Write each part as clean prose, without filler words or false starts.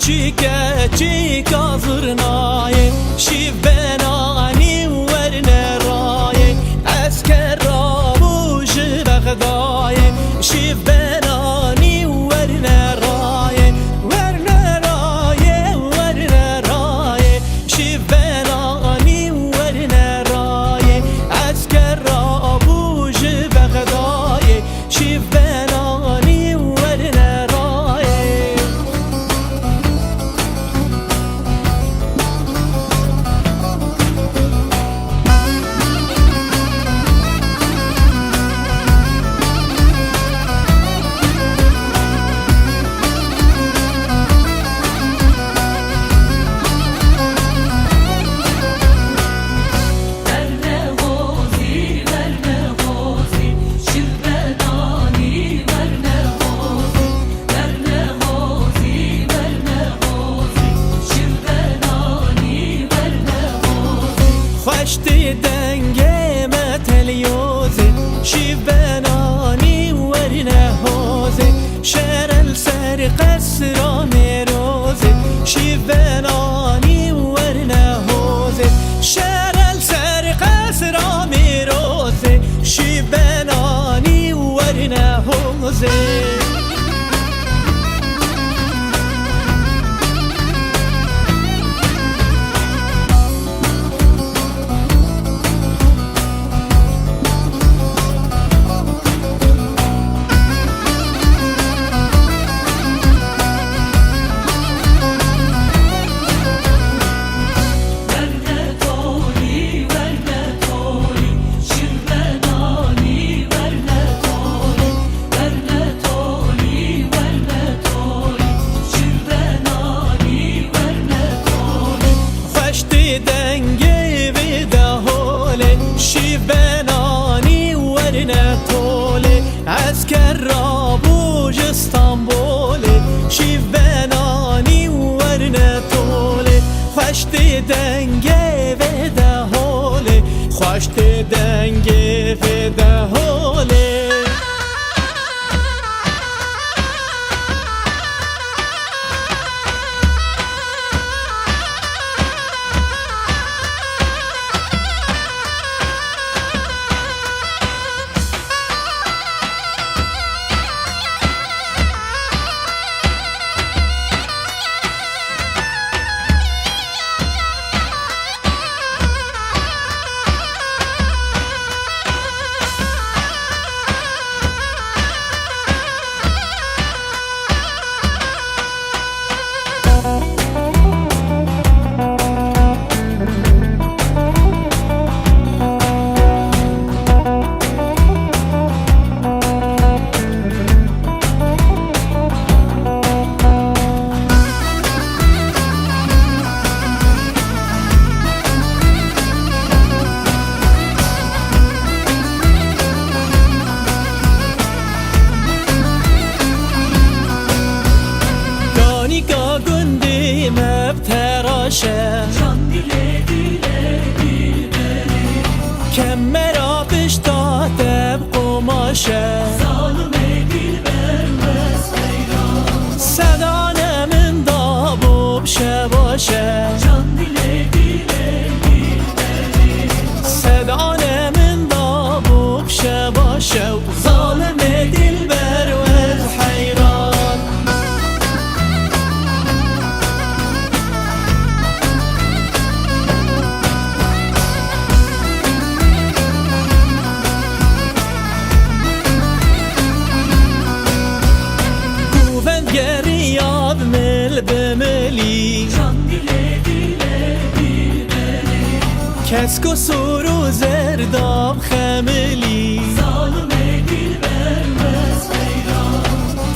چیکه چیکا زرنایه شیف بنانی ورنه رایه اسکر را بوش بغدایه شیف بنانی ورنه رایه ورنه رایه ورنه رایه شیف بنانی ورنه رایه اسکر را بوش بغدایه شیف بنانی ورنه رایه خشتی دنگه متلیوزه شیف بنانی ورنه هوزه شرل سر قصر میروزه شیف بنانی ورنه هوزه شرل سر قصر میروزه شیف بنانی ورنه هوزه دنگه ویده هوله شیف بنانی ورنه توله اسکر را بوج استانبوله شیف بنانی ورنه توله خشتی دنگه ویده هوله خشتی دنگه ویده هوله جان dile dile dilberi کمرا بشتاتم قماشه ظالم dilbermez hayran صدا من دابوب شباشه جان dile dile dilberi صدا من دابوب شباشه ظالم دلبر و حیران گریاب مل بملی جان dile dile dilberi کس کسور و زرداب خملی ظالم dilbermez hayran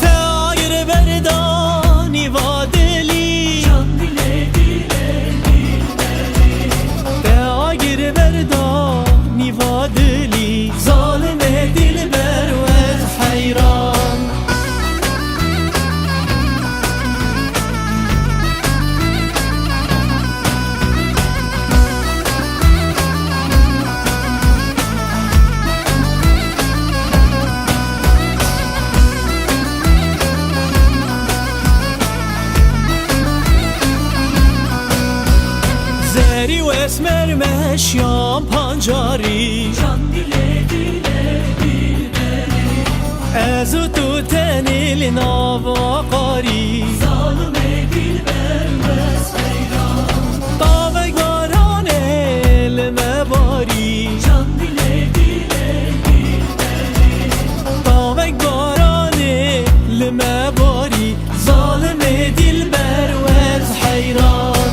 تایر بردانی و دلی جان dile dile dilberi تایر بردانی و دلی ظالم دلبر و حیران اسمر مشیام پانجاری Can dile dile dilberi از تو تنیل ناواقاری Zalime dil vermez heyran داوگاران elime bari Can dile dile dilberi داوگاران elime bari ظالم دلبر و از حیران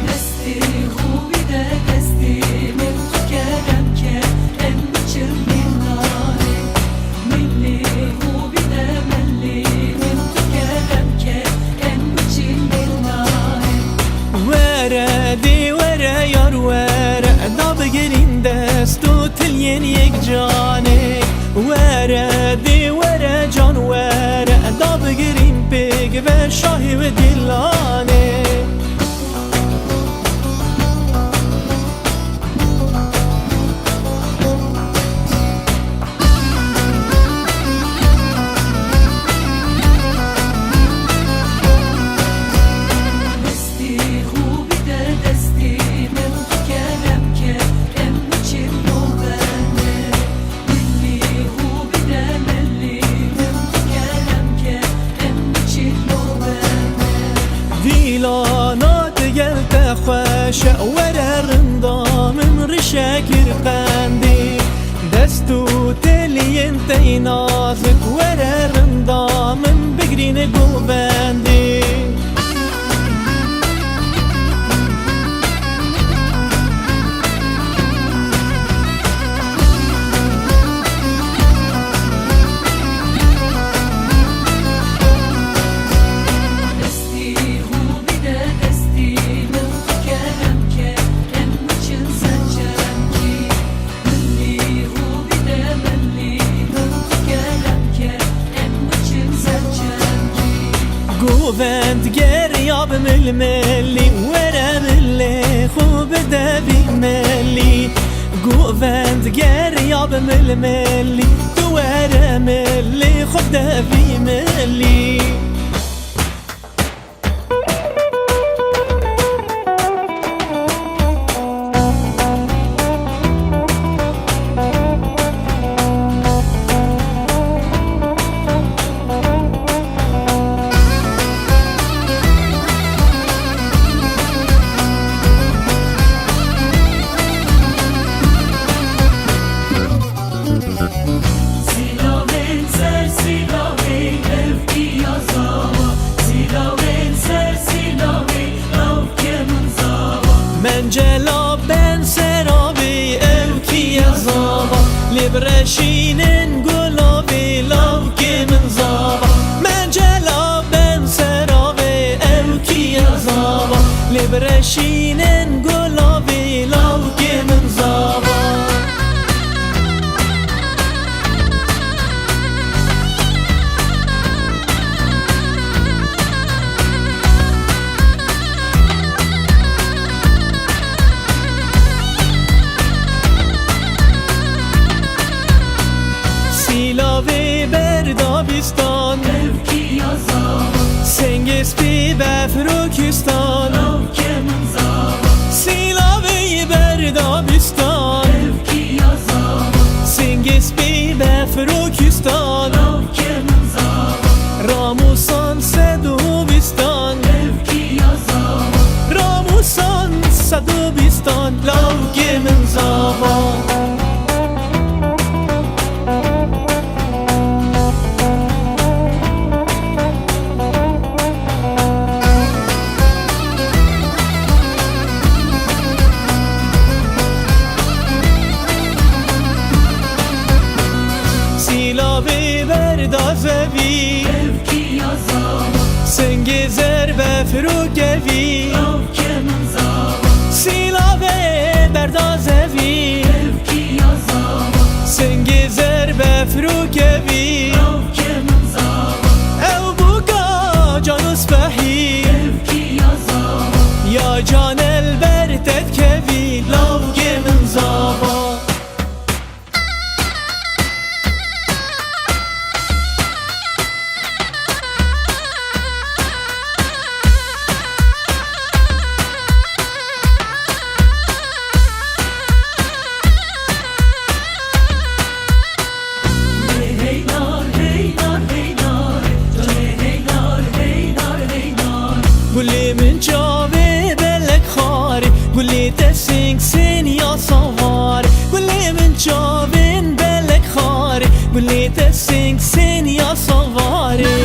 Desti خوبی ده دستی من تو کردم که امچم minare Milli خوبی ده ملی من تو کردم که امچم minare وردی وره یار وره دا بگیرین دست و تلین یک جانه وردی وره جان وره دا بگیرین بگ و شاهی و دلانه Desti خوبی ده دستی من تو کردم که امچم نوبنه Milli خوبی ده ملی من تو کردم که امچم نوبنه دیلانات گلت خوش وره رندا من رشکر قندی دستو تلین تینازک وره رندا من بگرین گوبندی Desti خوبی ده دستی من تو کردم که امچم سنجرم کی Milli خوبی ده ملی من تو کردم که امچم سنجرم کی گوبند گریاب ملی وره ملی خوب دبی ملی گوبند گریاب ملی تو وره ملی خوب دبی ملی Silaven ser silaven evki yazava Silaven ser silaven lavkemin zava من جلاب بن سرابی او کی زابا لبرشینن گلابی لاو کی من زابا من جلاب بن سرابی او کی زابا لبرشینن گلابی لاو کی من زابا سیلاوی بردابستان Evki yazava سنگس بی بفروکستان lavkemin zava سیلاوی بردابستان Evki yazava سنگس بی بفروکستان lavkemin zava راموسان صدوبستان Evki yazava راموسان صدوبستان لاوگی من زابان سیلاوی بردازوی Evki yazava سنگ زر بفروکوی lavkemin zava سیلاوی بردازوی Evki yazama سنگ زر بفروکوی Lavke min zama او بوکا جانوس بحی Evki yazama یا جان البرتت کوی لاوگی من زابا Heynar heynar heynar Cane heynar heynar heynar گلی من جاوی بلک خاری گلی تسینگ سین یا سوار گلی من جاوین بلک خاری گلی تسینگ سین یا سواری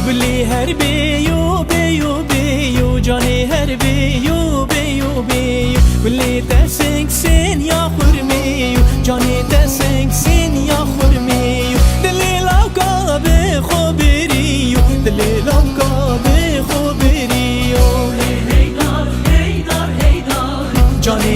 گلی هر بیو بیو بیو جانی هر بیو بیو بیو گلی تسینگ سین یا خورمیو جانی تسینگ سین یا خورمیو دلی لوکا به خوبریو دلی لوکا به خوبریو Heynar heynar heynar جانی